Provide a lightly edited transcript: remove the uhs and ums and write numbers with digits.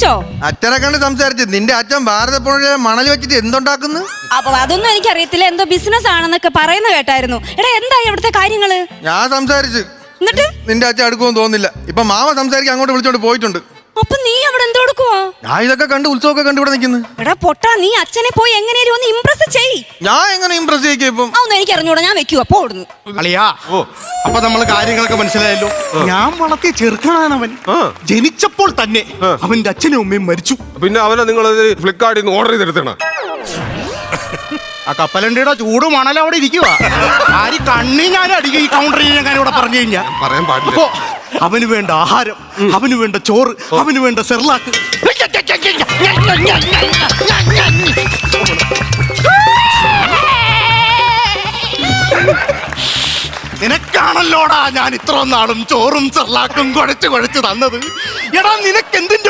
സംസാരിച്ചോ? അച്ഛനെ കണ്ട് സംസാരിച്ചു. നിന്റെ അച്ഛൻ ഭാരതപ്പുഴയിലെ മണൽ വെച്ചിട്ട് എന്തുണ്ടാക്കുന്നു? അപ്പൊ അതൊന്നും എനിക്കറിയത്തില്ല. എന്തോ ബിസിനസ് ആണെന്നൊക്കെ പറയുന്ന കേട്ടായിരുന്നു. എടാ എന്തായി അവിടുത്തെ കാര്യങ്ങള്? ഞാൻ സംസാരിച്ചു. എന്നിട്ട് നിന്റെ അച്ഛൻ അടുക്കുമെന്ന് തോന്നുന്നില്ല. ഇപ്പൊ മാമ സംസാരിക്കാൻ അങ്ങോട്ട് വിളിച്ചോണ്ട് പോയിട്ടുണ്ട്. അപ്പൊ നീ അവിടെ എന്തോ എടുക്കുവാ? ഞാൻ ഇതൊക്കെ കണ്ട് ഉത്സവമൊക്കെ കണ്ട് ഇവിടെ നിൽക്കുന്നു. എടാ പൊട്ടാ, നീ അച്ഛനെ പോയി എങ്ങനെയും ഒന്ന് ഇംപ്രസ് ചെയ്. ഞാൻ എങ്ങനെ ഇംപ്രസ് ചെയ്യിക്കും? ഇപ്പം അതൊന്നും എനിക്ക് അറിഞ്ഞൂടാ. ഞാൻ വെക്കുവാ പോടുന്നു. അളിയാ, അപ്പൊ നമ്മള് കാര്യങ്ങളൊക്കെ മനസ്സിലായല്ലോ. ഞാൻ വളർത്തിയ ചെറുക്കനാണ് അവൻ. ജനിച്ചപ്പോൾ തന്നെ അവന്റെ അച്ഛനും അമ്മയും മരിച്ചു. പിന്നെ അവനെ നിങ്ങൾ ഫ്ലിപ്കാർട്ടിൽ നിന്ന് ഓർഡർ ചെയ്തെടുത്തണം. ആ കപ്പലണ്ടിയുടെ ചൂട് മണൽ അവിടെ ഇരിക്കുക. ആര് കണ്ണി ഞാൻ അടിക്കും ഈ കൗണ്ടറിൽ ഞാൻ ഇവിടെ പറഞ്ഞു കഴിഞ്ഞാ. പറയാൻ പാടില്ല. അപ്പോ അവന് വേണ്ട ആഹാരം, അവന് വേണ്ട ചോറ്, അവന് വേണ്ട സെർലാക്ക്. നിനക്കാണല്ലോടാ ഞാൻ ഇത്ര നാളും ചോറും സെർലാക്കും കുഴച്ച് തന്നത്. എടാ നിനക്ക് എന്തിന്റെ